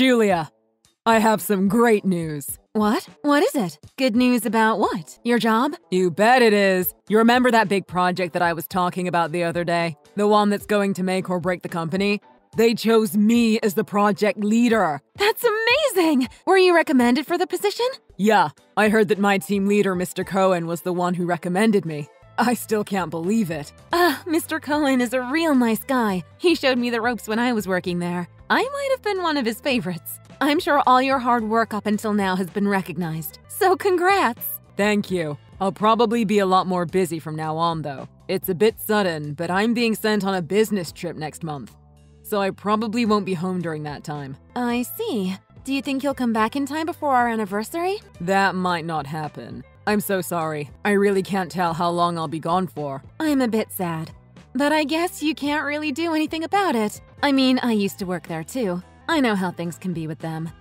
Julia, I have some great news. What? What is it? Good news about what? Your job? You bet it is. You remember that big project that I was talking about the other day? The one that's going to make or break the company? They chose me as the project leader. That's amazing! Were you recommended for the position? Yeah, I heard that my team leader, Mr. Cohen, was the one who recommended me. I still can't believe it. Mr. Cohen is a real nice guy. He showed me the ropes when I was working there. I might have been one of his favorites. I'm sure all your hard work up until now has been recognized. So congrats! Thank you. I'll probably be a lot more busy from now on, though. It's a bit sudden, but I'm being sent on a business trip next month. So I probably won't be home during that time. I see. Do you think you'll come back in time before our anniversary? That might not happen. I'm so sorry. I really can't tell how long I'll be gone for. I'm a bit sad. But I guess you can't really do anything about it. I mean, I used to work there too. I know how things can be with them.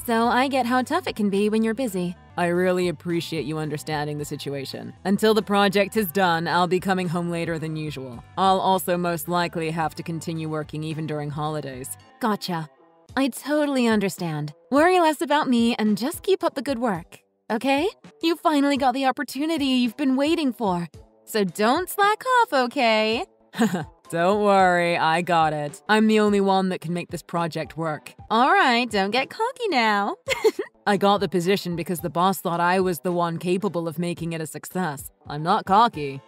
So I get how tough it can be when you're busy. I really appreciate you understanding the situation. Until the project is done, I'll be coming home later than usual. I'll also most likely have to continue working even during holidays. Gotcha. I totally understand. Worry less about me and just keep up the good work, okay? You finally got the opportunity you've been waiting for. So don't slack off, okay? Don't worry, I got it. I'm the only one that can make this project work. All right, don't get cocky now. I got the position because the boss thought I was the one capable of making it a success. I'm not cocky,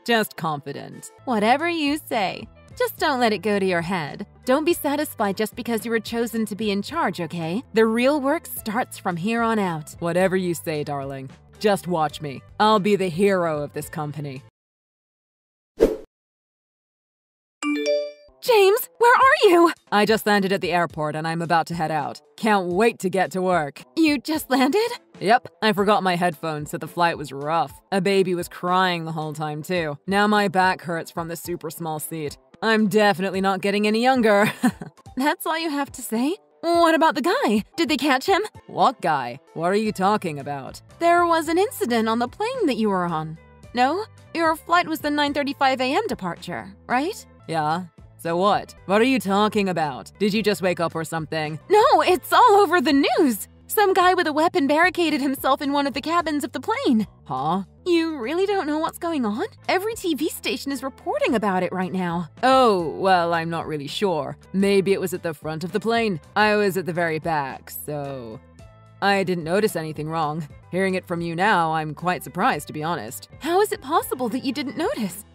just confident. Whatever you say. Just don't let it go to your head. Don't be satisfied just because you were chosen to be in charge, okay? The real work starts from here on out. Whatever you say, darling. Just watch me. I'll be the hero of this company. James, where are you? I just landed at the airport and I'm about to head out. Can't wait to get to work. You just landed? Yep, I forgot my headphones, so the flight was rough. A baby was crying the whole time too. Now my back hurts from the super small seat. I'm definitely not getting any younger. That's all you have to say? What about the guy? Did they catch him? What guy? What are you talking about? There was an incident on the plane that you were on. No? Your flight was the 9:35 a.m. departure, right? Yeah. So what? What are you talking about? Did you just wake up or something? No, it's all over the news! Some guy with a weapon barricaded himself in one of the cabins of the plane. Huh? You really don't know what's going on? Every TV station is reporting about it right now. Oh, well, I'm not really sure. Maybe it was at the front of the plane. I was at the very back, so I didn't notice anything wrong. Hearing it from you now, I'm quite surprised, to be honest. How is it possible that you didn't notice?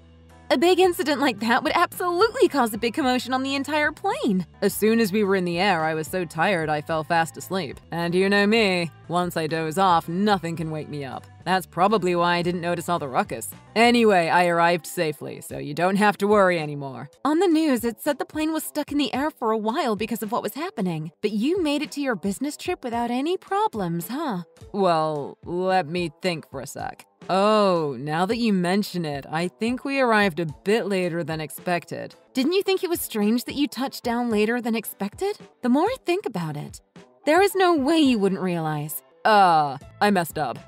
A big incident like that would absolutely cause a big commotion on the entire plane. As soon as we were in the air, I was so tired I fell fast asleep. And you know me, once I doze off, nothing can wake me up. That's probably why I didn't notice all the ruckus. Anyway, I arrived safely, so you don't have to worry anymore. On the news, it said the plane was stuck in the air for a while because of what was happening. But you made it to your business trip without any problems, huh? Well, let me think for a sec. Oh, now that you mention it, I think we arrived a bit later than expected. Didn't you think it was strange that you touched down later than expected? The more I think about it, there is no way you wouldn't realize. I messed up.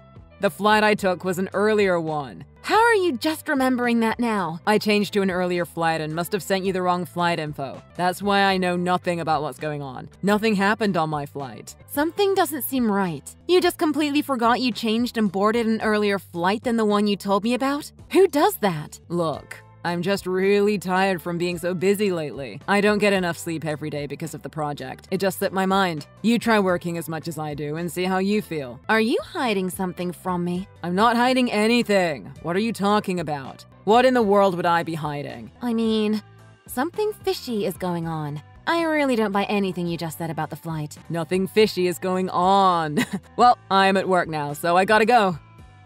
The flight I took was an earlier one. How are you just remembering that now? I changed to an earlier flight and must have sent you the wrong flight info. That's why I know nothing about what's going on. Nothing happened on my flight. Something doesn't seem right. You just completely forgot you changed and boarded an earlier flight than the one you told me about? Who does that? Look, I'm just really tired from being so busy lately. I don't get enough sleep every day because of the project. It just slipped my mind. You try working as much as I do and see how you feel. Are you hiding something from me? I'm not hiding anything. What are you talking about? What in the world would I be hiding? I mean, something fishy is going on. I really don't buy anything you just said about the flight. Nothing fishy is going on. Well, I'm at work now, so I gotta go.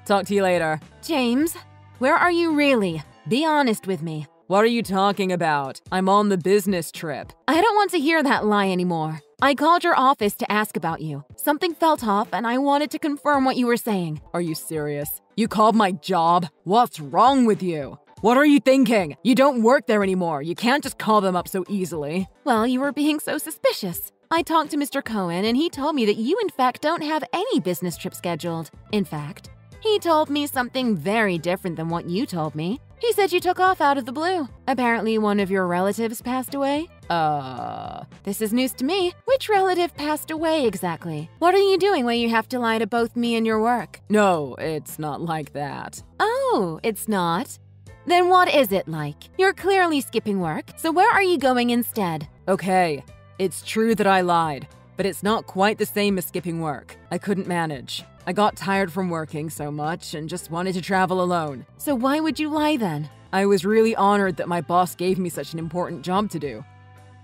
Talk to you later. James, where are you really? Be honest with me. What are you talking about? I'm on the business trip. I don't want to hear that lie anymore. I called your office to ask about you. Something felt off and I wanted to confirm what you were saying. Are you serious? You called my job? What's wrong with you? What are you thinking? You don't work there anymore. You can't just call them up so easily. Well, you were being so suspicious. I talked to Mr. Cohen and he told me that you in fact don't have any business trip scheduled. In fact, he told me something very different than what you told me. He said you took off out of the blue. Apparently one of your relatives passed away? This is news to me. Which relative passed away exactly? What are you doing when you have to lie to both me and your work? No, it's not like that. Oh, it's not? Then what is it like? You're clearly skipping work, so where are you going instead? Okay, it's true that I lied, but it's not quite the same as skipping work. I couldn't manage. I got tired from working so much and just wanted to travel alone. So why would you lie then? I was really honored that my boss gave me such an important job to do.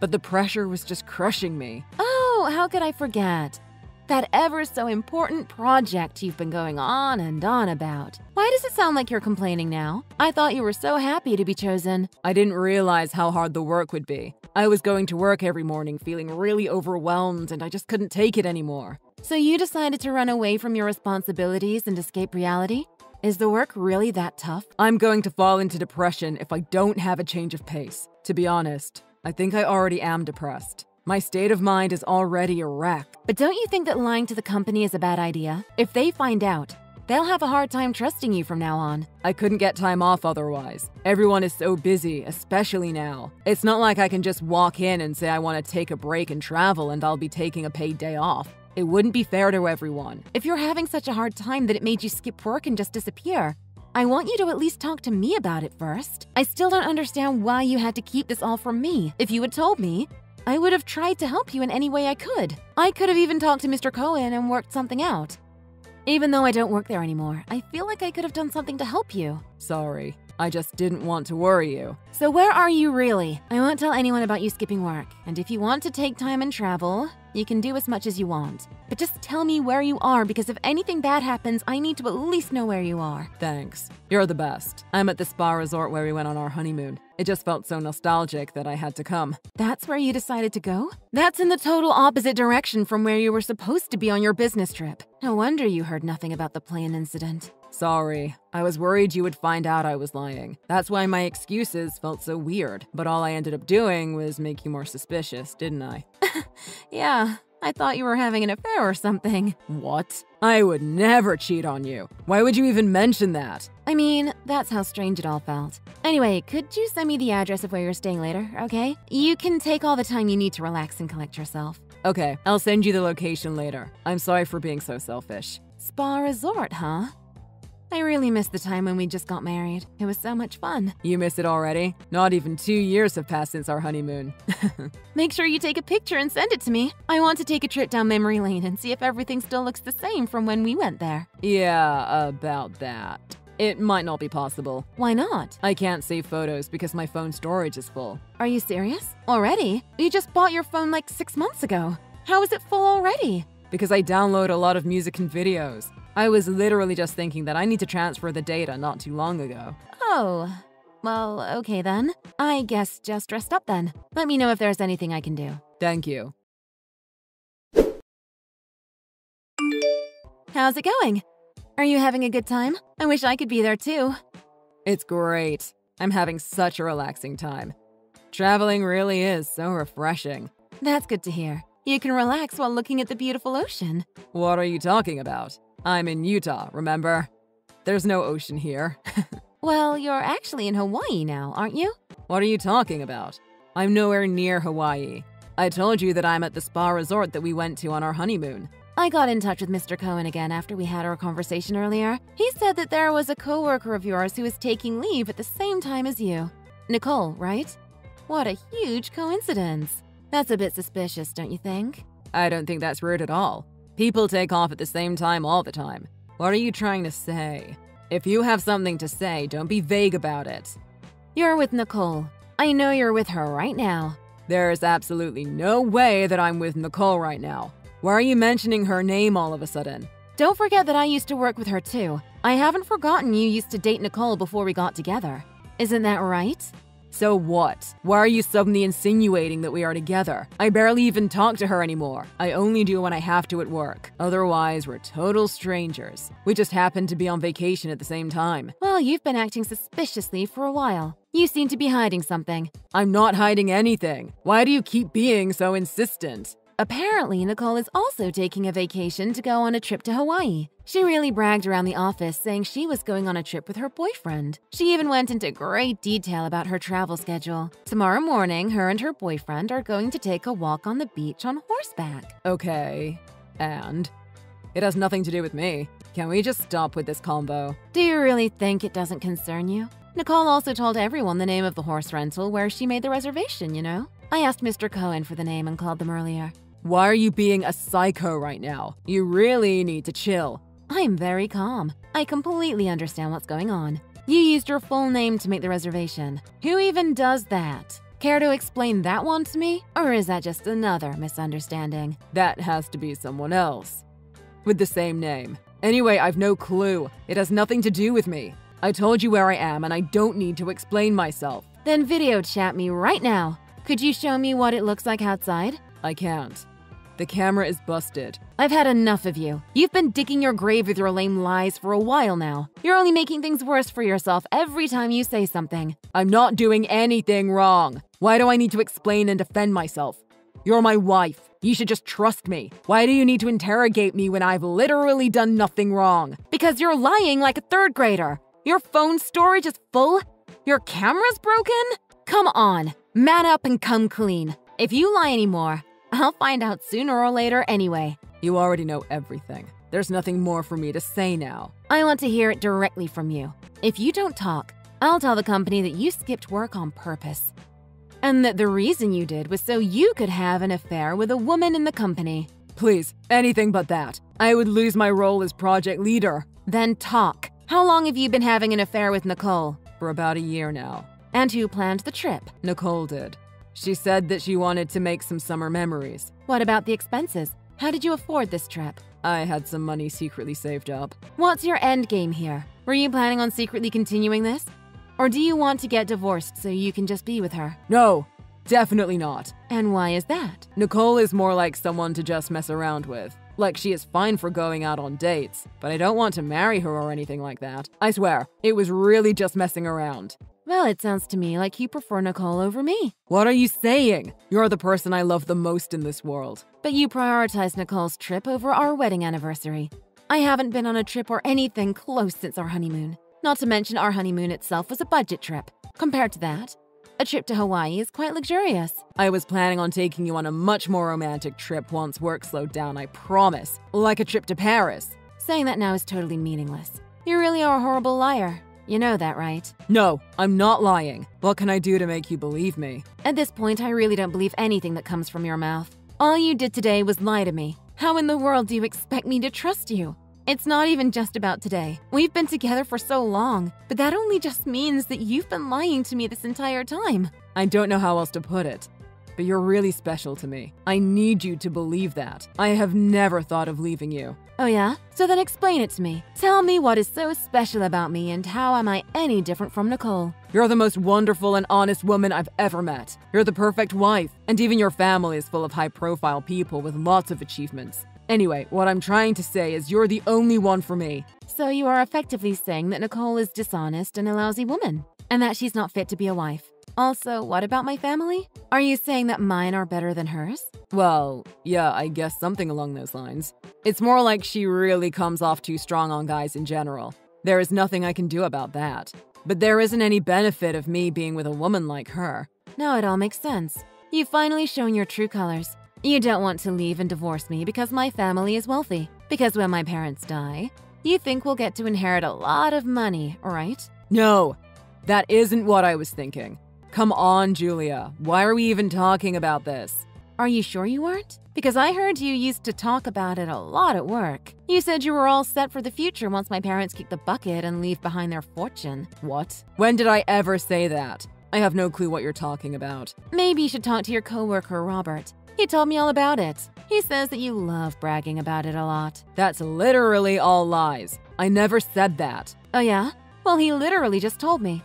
But the pressure was just crushing me. Oh, how could I forget? That ever so important project you've been going on and on about. Why does it sound like you're complaining now? I thought you were so happy to be chosen. I didn't realize how hard the work would be. I was going to work every morning feeling really overwhelmed and I just couldn't take it anymore. So you decided to run away from your responsibilities and escape reality? Is the work really that tough? I'm going to fall into depression if I don't have a change of pace. To be honest, I think I already am depressed. My state of mind is already a wreck. But don't you think that lying to the company is a bad idea? If they find out, they'll have a hard time trusting you from now on. I couldn't get time off otherwise. Everyone is so busy, especially now. It's not like I can just walk in and say I want to take a break and travel and I'll be taking a paid day off. It wouldn't be fair to everyone. If you're having such a hard time that it made you skip work and just disappear, I want you to at least talk to me about it first. I still don't understand why you had to keep this all from me. If you had told me, I would have tried to help you in any way I could. I could have even talked to Mr. Cohen and worked something out. Even though I don't work there anymore, I feel like I could have done something to help you. Sorry, I just didn't want to worry you. So where are you really? I won't tell anyone about you skipping work. And if you want to take time and travel, you can do as much as you want. But just tell me where you are, because if anything bad happens, I need to at least know where you are. Thanks. You're the best. I'm at the spa resort where we went on our honeymoon. It just felt so nostalgic that I had to come. That's where you decided to go? That's in the total opposite direction from where you were supposed to be on your business trip. No wonder you heard nothing about the plane incident. Sorry. I was worried you would find out I was lying. That's why my excuses felt so weird. But all I ended up doing was make you more suspicious, didn't I? Yeah, I thought you were having an affair or something. What? I would never cheat on you. Why would you even mention that? I mean, that's how strange it all felt. Anyway, could you send me the address of where you're staying later, okay? You can take all the time you need to relax and collect yourself. Okay, I'll send you the location later. I'm sorry for being so selfish. Spa resort, huh? I really miss the time when we just got married. It was so much fun. You miss it already? Not even 2 years have passed since our honeymoon. Make sure you take a picture and send it to me. I want to take a trip down memory lane and see if everything still looks the same from when we went there. Yeah, about that. It might not be possible. Why not? I can't save photos because my phone storage is full. Are you serious? Already? You just bought your phone like 6 months ago. How is it full already? Because I download a lot of music and videos. I was literally just thinking that I need to transfer the data not too long ago. Oh, well, okay then. I guess just rest up then. Let me know if there's anything I can do. Thank you. How's it going? Are you having a good time? I wish I could be there too. It's great. I'm having such a relaxing time. Traveling really is so refreshing. That's good to hear. You can relax while looking at the beautiful ocean. What are you talking about? I'm in Utah, remember? There's no ocean here. Well, you're actually in Hawaii now, aren't you? What are you talking about? I'm nowhere near Hawaii. I told you that I'm at the spa resort that we went to on our honeymoon. I got in touch with Mr. Cohen again after we had our conversation earlier. He said that there was a coworker of yours who was taking leave at the same time as you. Nicole, right? What a huge coincidence. That's a bit suspicious, don't you think? I don't think that's rude at all. People take off at the same time all the time. What are you trying to say? If you have something to say, don't be vague about it. You're with Nicole. I know you're with her right now. There is absolutely no way that I'm with Nicole right now. Why are you mentioning her name all of a sudden? Don't forget that I used to work with her too. I haven't forgotten you used to date Nicole before we got together. Isn't that right? So what? Why are you suddenly insinuating that we are together? I barely even talk to her anymore. I only do when I have to at work. Otherwise, we're total strangers. We just happen to be on vacation at the same time. Well, you've been acting suspiciously for a while. You seem to be hiding something. I'm not hiding anything. Why do you keep being so insistent? Apparently, Nicole is also taking a vacation to go on a trip to Hawaii. She really bragged around the office saying she was going on a trip with her boyfriend. She even went into great detail about her travel schedule. Tomorrow morning, her and her boyfriend are going to take a walk on the beach on horseback. Okay, and? It has nothing to do with me. Can we just stop with this combo? Do you really think it doesn't concern you? Nicole also told everyone the name of the horse rental where she made the reservation, you know? I asked Mr. Cohen for the name and called them earlier. Why are you being a psycho right now? You really need to chill. I'm very calm. I completely understand what's going on. You used your full name to make the reservation. Who even does that? Care to explain that one to me? Or is that just another misunderstanding? That has to be someone else. With the same name. Anyway, I've no clue. It has nothing to do with me. I told you where I am and I don't need to explain myself. Then video chat me right now. Could you show me what it looks like outside? I can't. The camera is busted. I've had enough of you. You've been digging your grave with your lame lies for a while now. You're only making things worse for yourself every time you say something. I'm not doing anything wrong. Why do I need to explain and defend myself? You're my wife. You should just trust me. Why do you need to interrogate me when I've literally done nothing wrong? Because you're lying like a third grader. Your phone storage is full? Your camera's broken? Come on, man up and come clean. If you lie anymore, I'll find out sooner or later anyway. You already know everything. There's nothing more for me to say now. I want to hear it directly from you. If you don't talk, I'll tell the company that you skipped work on purpose. And that the reason you did was so you could have an affair with a woman in the company. Please, anything but that. I would lose my role as project leader. Then talk. How long have you been having an affair with Nicole? For about a year now. And who planned the trip? Nicole did. She said that she wanted to make some summer memories. What about the expenses? How did you afford this trip? I had some money secretly saved up. What's your end game here? Were you planning on secretly continuing this? Or do you want to get divorced so you can just be with her? No, definitely not. And why is that? Nicole is more like someone to just mess around with. Like, she is fine for going out on dates, but I don't want to marry her or anything like that. I swear, it was really just messing around. Well, it sounds to me like you prefer Nicole over me. What are you saying? You're the person I love the most in this world. But you prioritize Nicole's trip over our wedding anniversary. I haven't been on a trip or anything close since our honeymoon. Not to mention our honeymoon itself was a budget trip. Compared to that, a trip to Hawaii is quite luxurious. I was planning on taking you on a much more romantic trip once work slowed down, I promise. Like a trip to Paris. Saying that now is totally meaningless. You really are a horrible liar. You know that, right? No, I'm not lying. What can I do to make you believe me? At this point, I really don't believe anything that comes from your mouth. All you did today was lie to me. How in the world do you expect me to trust you? It's not even just about today. We've been together for so long, but that only just means that you've been lying to me this entire time. I don't know how else to put it, but you're really special to me. I need you to believe that. I have never thought of leaving you. Oh yeah? So then explain it to me. Tell me what is so special about me and how am I any different from Nicole? You're the most wonderful and honest woman I've ever met. You're the perfect wife, and even your family is full of high-profile people with lots of achievements. Anyway, what I'm trying to say is you're the only one for me. So you are effectively saying that Nicole is dishonest and a lousy woman, and that she's not fit to be a wife. Also, what about my family? Are you saying that mine are better than hers? Well, yeah, I guess something along those lines. It's more like she really comes off too strong on guys in general. There is nothing I can do about that. But there isn't any benefit of me being with a woman like her. Now it all makes sense. You've finally shown your true colors. You don't want to leave and divorce me because my family is wealthy. Because when my parents die, you think we'll get to inherit a lot of money, right? No, that isn't what I was thinking. Come on, Julia. Why are we even talking about this? Are you sure you weren't? Because I heard you used to talk about it a lot at work. You said you were all set for the future once my parents kick the bucket and leave behind their fortune. What? When did I ever say that? I have no clue what you're talking about. Maybe you should talk to your coworker, Robert. He told me all about it. He says that you love bragging about it a lot. That's literally all lies. I never said that. Oh yeah? Well, he literally just told me.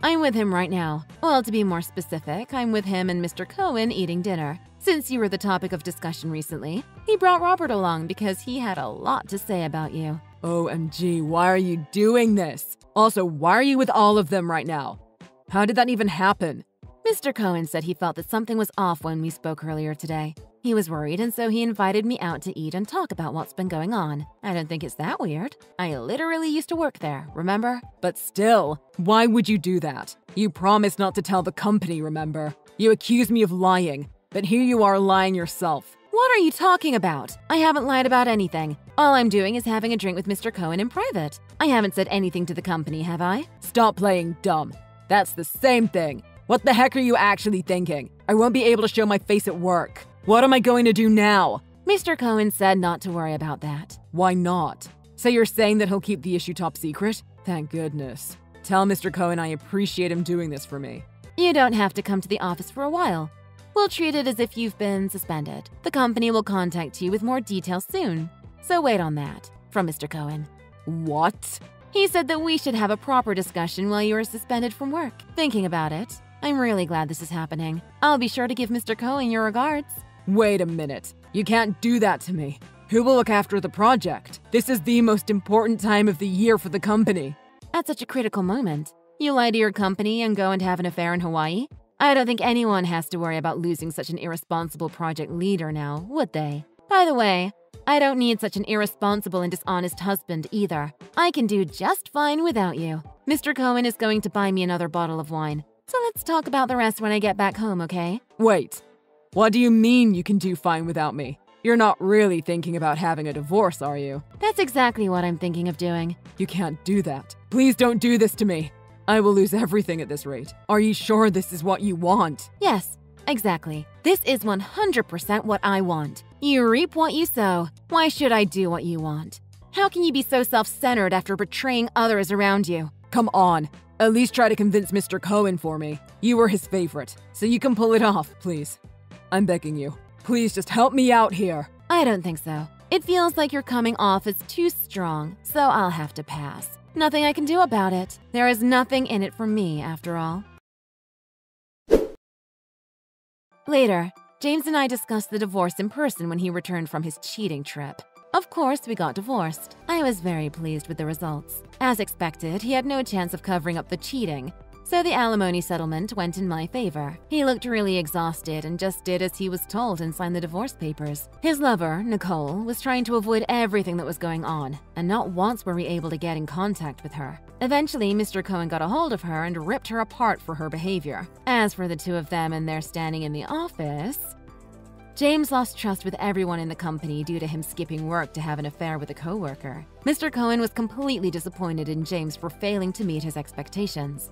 I'm with him right now. Well, to be more specific, I'm with him and Mr. Cohen eating dinner. Since you were the topic of discussion recently, he brought Robert along because he had a lot to say about you. OMG, why are you doing this? Also, why are you with all of them right now? How did that even happen? Mr. Cohen said he felt that something was off when we spoke earlier today. He was worried, and so he invited me out to eat and talk about what's been going on. I don't think it's that weird. I literally used to work there, remember? But still, why would you do that? You promised not to tell the company, remember? You accused me of lying, but here you are lying yourself. What are you talking about? I haven't lied about anything. All I'm doing is having a drink with Mr. Cohen in private. I haven't said anything to the company, have I? Stop playing dumb. That's the same thing. What the heck are you actually thinking? I won't be able to show my face at work. What am I going to do now? Mr. Cohen said not to worry about that. Why not? So you're saying that he'll keep the issue top secret? Thank goodness. Tell Mr. Cohen I appreciate him doing this for me. You don't have to come to the office for a while. We'll treat it as if you've been suspended. The company will contact you with more details soon. So wait on that, from Mr. Cohen. What? He said that we should have a proper discussion while you are suspended from work. Thinking about it, I'm really glad this is happening. I'll be sure to give Mr. Cohen your regards. Wait a minute. You can't do that to me. Who will look after the project? This is the most important time of the year for the company. At such a critical moment, you lie to your company and go and have an affair in Hawaii? I don't think anyone has to worry about losing such an irresponsible project leader now, would they? By the way, I don't need such an irresponsible and dishonest husband either. I can do just fine without you. Mr. Cohen is going to buy me another bottle of wine. So let's talk about the rest when I get back home, okay? Wait. What do you mean you can do fine without me? You're not really thinking about having a divorce, are you? That's exactly what I'm thinking of doing. You can't do that. Please don't do this to me. I will lose everything at this rate. Are you sure this is what you want? Yes, exactly. This is 100% what I want. You reap what you sow. Why should I do what you want? How can you be so self-centered after betraying others around you? Come on. At least try to convince Mr. Cohen for me. You were his favorite, so you can pull it off, please. I'm begging you. Please just help me out here. I don't think so. It feels like you're coming off as too strong, so I'll have to pass. Nothing I can do about it. There is nothing in it for me, after all. Later, James and I discussed the divorce in person when he returned from his cheating trip. Of course, we got divorced. I was very pleased with the results. As expected, he had no chance of covering up the cheating, so the alimony settlement went in my favor. He looked really exhausted and just did as he was told and signed the divorce papers. His lover, Nicole, was trying to avoid everything that was going on, and not once were we able to get in contact with her. Eventually, Mr. Cohen got a hold of her and ripped her apart for her behavior. As for the two of them and their standing in the office, James lost trust with everyone in the company due to him skipping work to have an affair with a coworker. Mr. Cohen was completely disappointed in James for failing to meet his expectations.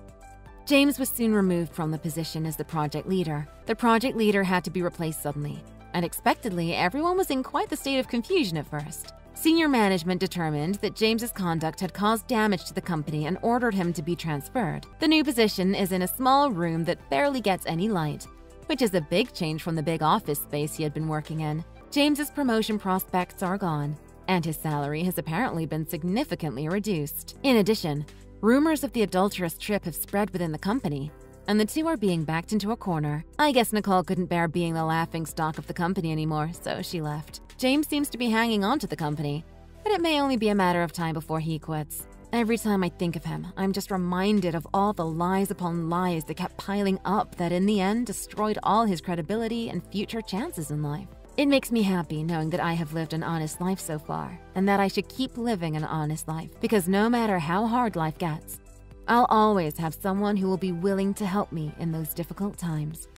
James was soon removed from the position as the project leader. The project leader had to be replaced suddenly. Unexpectedly, everyone was in quite the state of confusion at first. Senior management determined that James's conduct had caused damage to the company and ordered him to be transferred. The new position is in a small room that barely gets any light, which is a big change from the big office space he had been working in. James's promotion prospects are gone, and his salary has apparently been significantly reduced. In addition, rumors of the adulterous trip have spread within the company, and the two are being backed into a corner. I guess Nicole couldn't bear being the laughingstock of the company anymore, so she left. James seems to be hanging on to the company, but it may only be a matter of time before he quits. Every time I think of him, I'm just reminded of all the lies upon lies that kept piling up that in the end destroyed all his credibility and future chances in life. It makes me happy knowing that I have lived an honest life so far, and that I should keep living an honest life, because no matter how hard life gets, I'll always have someone who will be willing to help me in those difficult times.